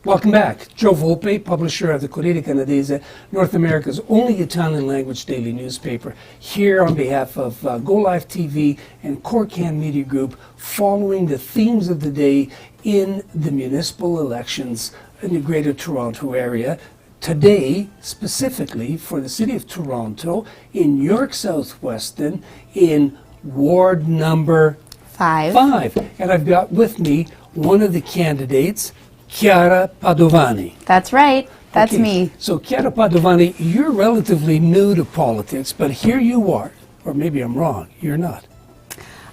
Welcome back. Joe Volpe, publisher of the Corriere Canadese, North America's only Italian-language daily newspaper, here on behalf of Go Live TV and Corcan Media Group, following the themes of the day in the municipal elections in the Greater Toronto Area. Today, specifically for the City of Toronto, in York South-Weston, in Ward number 5. And I've got with me one of the candidates, Chiara Padovani. That's right. That's me. So Chiara Padovani, you're relatively new to politics, but here you are, or maybe I'm wrong, you're not.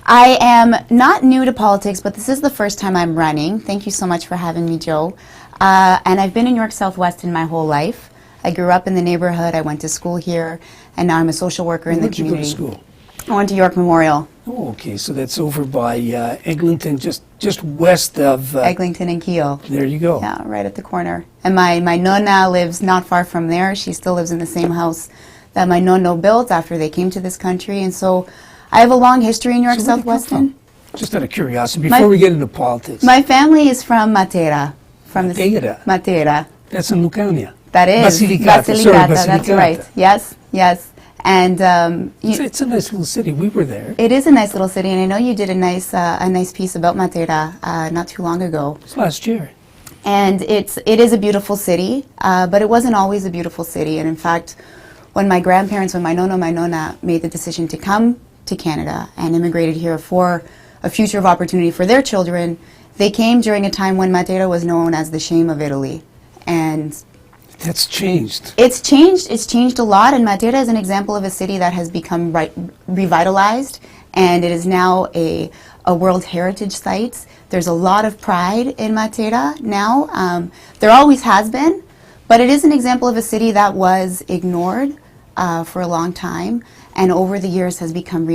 I am not new to politics, but this is the first time I'm running. Thank you so much for having me, Joe. And I've been in York South-Weston my whole life. I grew up in the neighborhood, I went to school here, and now I'm a social worker in the community. Where'd you go to school? I went to York Memorial. Oh, okay, so that's over by Eglinton, just west of... Eglinton and Keele. There you go. Yeah, right at the corner. And my nonna lives not far from there. She still lives in the same house that my nonno built after they came to this country. And so I have a long history in York South-Weston. Just out of curiosity, before we get into politics. My family is from Matera. Matera. That's in Lucania. That is. Basilicata. That's right. Yes, yes. And it's a nice little city. We were there. It is a nice little city, and I know you did a nice piece about Matera not too long ago. It was last year. And it is a beautiful city, but it wasn't always a beautiful city. And in fact, when my grandparents, when my nonna made the decision to come to Canada and immigrated here for a future of opportunity for their children, they came during a time when Matera was known as the shame of Italy. And that's changed. It's changed a lot, and Matera is an example of a city that has become revitalized, and it is now a World Heritage Site. There's a lot of pride in Matera now. There always has been, but it is an example of a city that was ignored for a long time, and over the years has become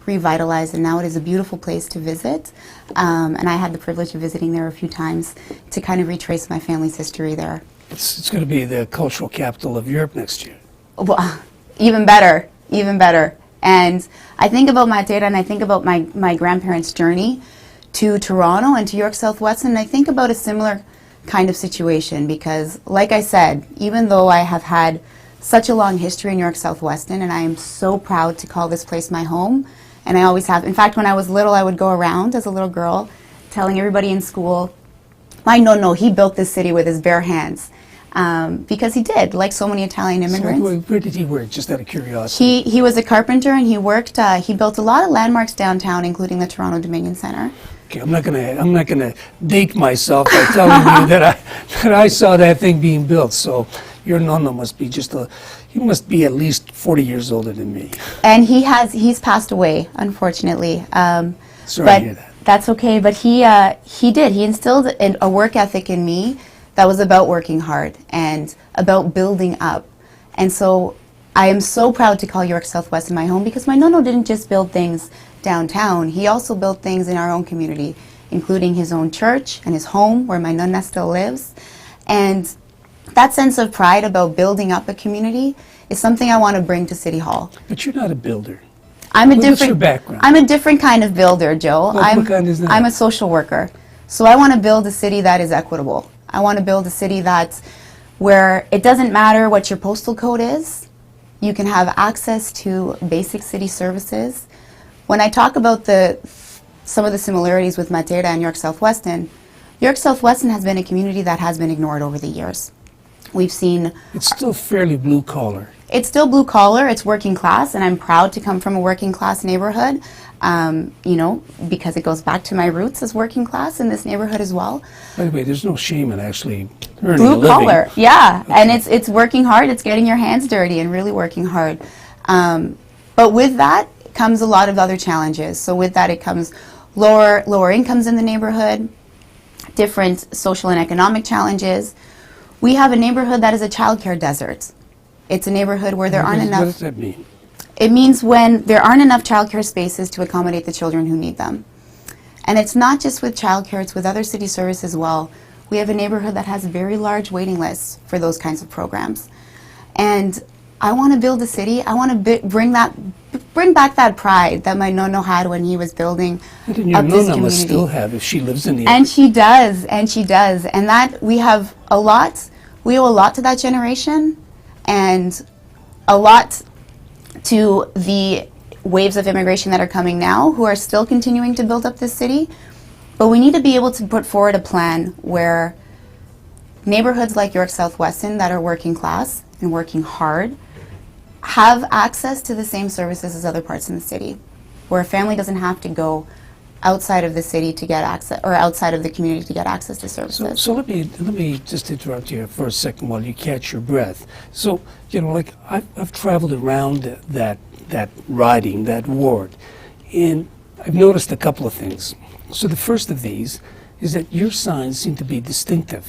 revitalized, and now it is a beautiful place to visit. And I had the privilege of visiting there a few times to kind of retrace my family's history there. It's going to be the cultural capital of Europe next year. Well, even better, even better. And I think about Matera, and I think about my grandparents' journey to Toronto and to York South-Weston, and I think about a similar kind of situation because, like I said, even though I have had such a long history in York South-Weston, and I am so proud to call this place my home, and I always have. In fact, when I was little, I would go around as a little girl telling everybody in school, my nonno, he built this city with his bare hands. Because he did, like so many Italian immigrants. So where did he work, just out of curiosity? He was a carpenter, and he worked, he built a lot of landmarks downtown, including the Toronto Dominion Center. Okay, I'm not gonna date myself by telling you that I saw that thing being built. So your nonno must be he must be at least 40 years older than me. And he's passed away, unfortunately. Sorry to hear that. That's okay, but he instilled a work ethic in me that was about working hard and about building up. And so I am so proud to call York South-Weston my home because my nonno didn't just build things downtown. He also built things in our own community, including his own church and his home where my nonna still lives. And that sense of pride about building up a community is something I want to bring to City Hall. But you're not a builder. What's your background? I'm a different kind of builder, Joe. What kind is that? I'm a social worker. So I want to build a city that is equitable. I want to build a city that's where it doesn't matter what your postal code is. You can have access to basic city services. When I talk about some of the similarities with Matera and York South-Weston, York South-Weston has been a community that has been ignored over the years. We've seen... It's still fairly blue collar. It's still blue collar, it's working class, and I'm proud to come from a working class neighborhood, because it goes back to my roots as working class in this neighborhood as well. By the way, there's no shame in actually earning a living. Blue collar, yeah, okay. And it's working hard, it's getting your hands dirty and really working hard. But with that comes a lot of other challenges. So with that it comes lower incomes in the neighborhood, different social and economic challenges. We have a neighborhood that is a childcare desert. It's a neighborhood where there aren't enough... What does that mean? It means when there aren't enough childcare spaces to accommodate the children who need them. And it's not just with childcare, it's with other city services as well. We have a neighborhood that has very large waiting lists for those kinds of programs. And I want to build a city. I want to bring back that pride that my nono had when he was building And your up this nonna community. must still have if she lives in the And she does, and she does. And that we owe a lot to that generation, and a lot to the waves of immigration that are coming now, who are still continuing to build up this city. But we need to be able to put forward a plan where neighborhoods like York South-Weston that are working class and working hard have access to the same services as other parts in the city, where a family doesn't have to go outside of the city to get access, or outside of the community to get access to services. So let me just interrupt you for a second while you catch your breath. So, like I've traveled around that riding, that ward, and I've noticed a couple of things. So the first of these is that your signs seem to be distinctive.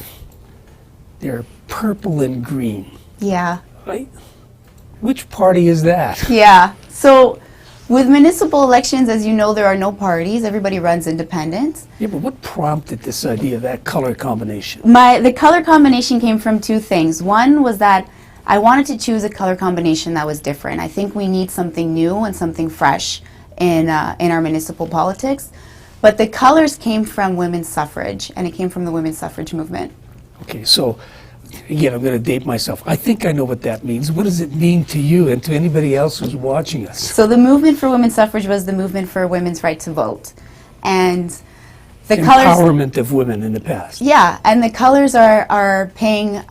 They're purple and green. Yeah. Right? Which party is that? Yeah. So with municipal elections, as you know, there are no parties. Everybody runs independent. Yeah, but what prompted this idea, that color combination? The color combination came from two things. One was that I wanted to choose a color combination that was different. I think we need something new and something fresh in our municipal politics. But the colors came from women's suffrage, and it came from the women's suffrage movement. Okay, so again, I'm going to date myself. I think I know what that means. What does it mean to you and to anybody else who's watching us? So the movement for women's suffrage was the movement for women's right to vote. And the colors... Empowerment of women in the past. Yeah, and the colors are paying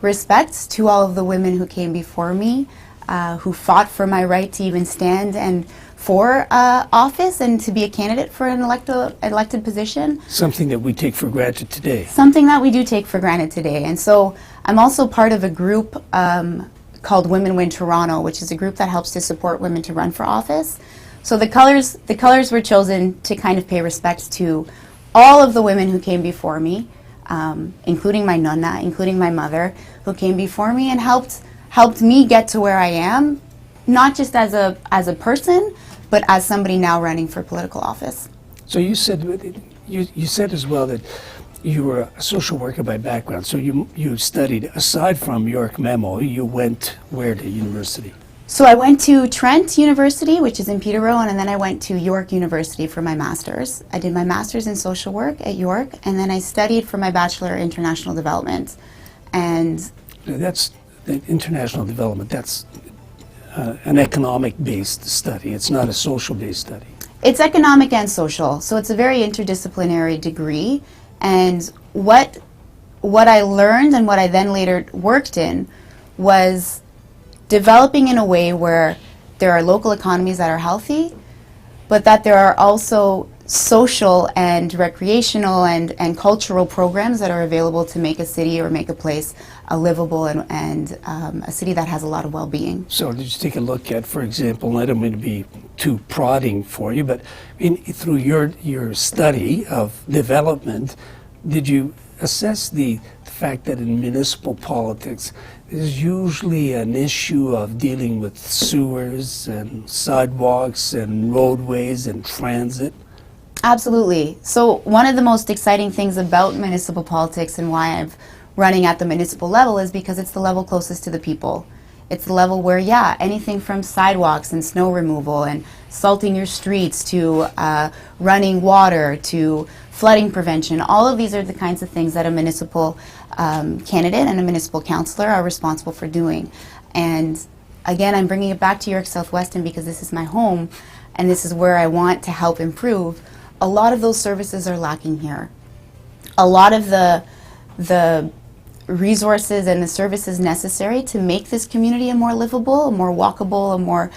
respect to all of the women who came before me, who fought for my right to even stand and for office and to be a candidate for an elected position. Something that we take for granted today. Something that we do take for granted today. And so I'm also part of a group called Women Win Toronto, which is a group that helps to support women to run for office. So the colors were chosen to kind of pay respect to all of the women who came before me, including my nonna, including my mother, who came before me and helped me get to where I am, not just as a person, but as somebody now running for political office. So you said as well that you were a social worker by background. So you studied, aside from York Memo, you went where to university? So I went to Trent University, which is in Peterborough, and then I went to York University for my master's. I did my master's in social work at York, and then I studied for my bachelor in international development. And that's the international development. That's an economic-based study. It's not a social-based study. it's economic and social, so it's a very interdisciplinary degree. And what I learned and what I then later worked in was developing in a way where there are local economies that are healthy, but that there are also social and recreational and cultural programs that are available to make a city or make a place a livable and a city that has a lot of well-being. So did you take a look at, for example, and I don't mean to be too prodding for you, but through your study of development, did you assess the fact that in municipal politics there's usually an issue of dealing with sewers and sidewalks and roadways and transit? Absolutely. So one of the most exciting things about municipal politics and why I'm running at the municipal level is because it's the level closest to the people. It's the level where, yeah, anything from sidewalks and snow removal and salting your streets to running water to flooding prevention, all of these are the kinds of things that a municipal candidate and a municipal councillor are responsible for doing. And again, I'm bringing it back to York South-Weston because this is my home and this is where I want to help improve. A lot of those services are lacking here. A lot of the resources and the services necessary to make this community a more livable, a more walkable, a more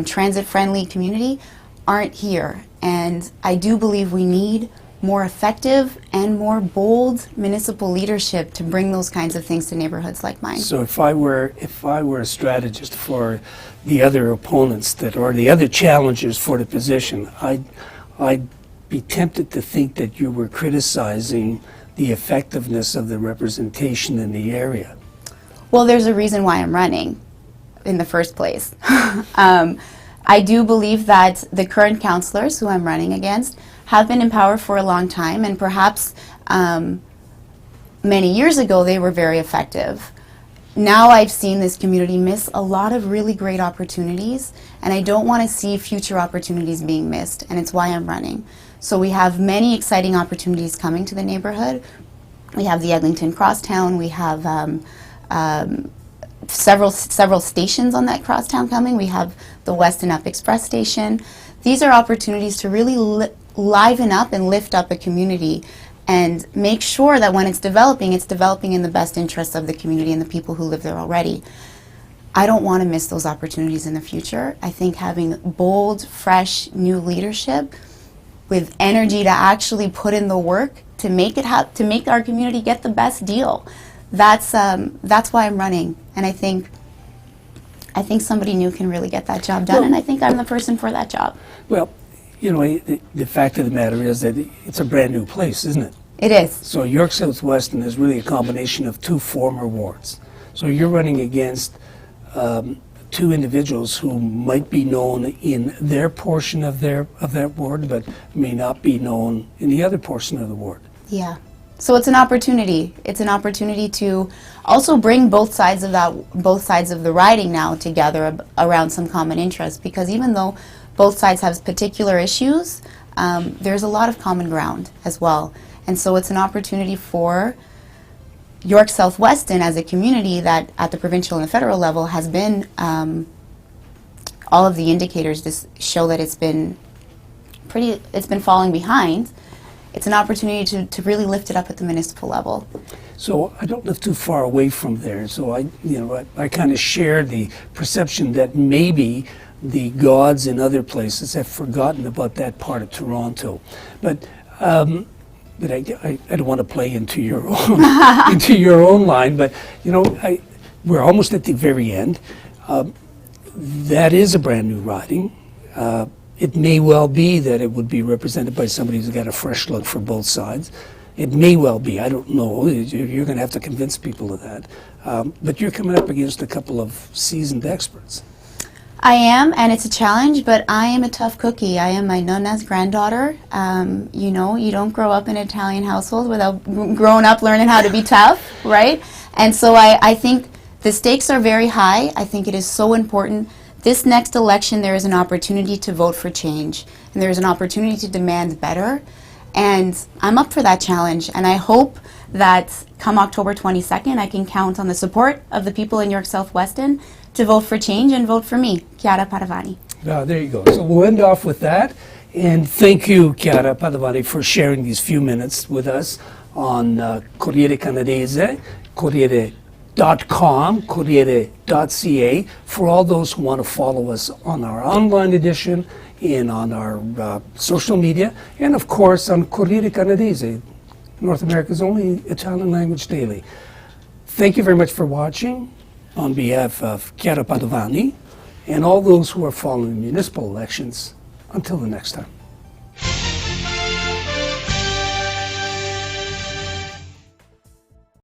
transit-friendly community aren't here. And I do believe we need more effective and more bold municipal leadership to bring those kinds of things to neighborhoods like mine. So if I were a strategist for the other opponents or the other challengers for the position, I'd be tempted to think that you were criticizing the effectiveness of the representation in the area. Well, there's a reason why I'm running in the first place. I do believe that the current councillors who I'm running against have been in power for a long time, and perhaps many years ago they were very effective. now I've seen this community miss a lot of really great opportunities, and I don't want to see future opportunities being missed, and it's why I'm running. So we have many exciting opportunities coming to the neighborhood. We have the Eglinton Crosstown. We have several stations on that crosstown coming. We have the Weston Up Express station. These are opportunities to really liven up and lift up a community and make sure that when it's developing in the best interests of the community and the people who live there already. I don't want to miss those opportunities in the future. I think having bold, fresh, new leadership with energy to actually put in the work to make our community get the best deal. That's why I'm running, and I think somebody new can really get that job done, Well, and I think I'm the person for that job. Well, you know, the fact of the matter is that it's a brand new place, isn't it? It is. So York South-Weston is really a combination of two former wards. So you're running against two individuals who might be known in their portion of that ward, but may not be known in the other portion of the ward. Yeah. So it's an opportunity. It's an opportunity to also bring both sides of the riding now together around some common interests, because even though both sides have particular issues, there's a lot of common ground as well. And so it's an opportunity for York South-Weston as a community that at the provincial and the federal level has been, all of the indicators just show that it's been falling behind. It's an opportunity to really lift it up at the municipal level. So I don't live too far away from there, so I kind of share the perception that maybe the gods in other places have forgotten about that part of Toronto. But I don't want to play into your own into your own line. But we're almost at the very end. That is a brand new riding. It may well be that it would be represented by somebody who's got a fresh look for both sides. It may well be. I don't know. You're going to have to convince people of that. But you're coming up against a couple of seasoned experts. I am, and it's a challenge, but I am a tough cookie. I am my nonna's granddaughter. You don't grow up in an Italian household without growing up learning how to be tough, right? And so I think the stakes are very high. I think it is so important. This next election, there is an opportunity to vote for change, and there is an opportunity to demand better, and I'm up for that challenge, and I hope that come October 22nd, I can count on the support of the people in York South-Weston to vote for change and vote for me, Chiara Padovani. There you go. So we'll end off with that, and thank you, Chiara Padovani, for sharing these few minutes with us on Corriere Canadese, Corriere.com, Corriere.ca, for all those who want to follow us on our online edition and on our social media, and of course on Corriere Canadese, North America's only Italian language daily. Thank you very much for watching. On behalf of Chiara Padovani and all those who are following municipal elections, until the next time.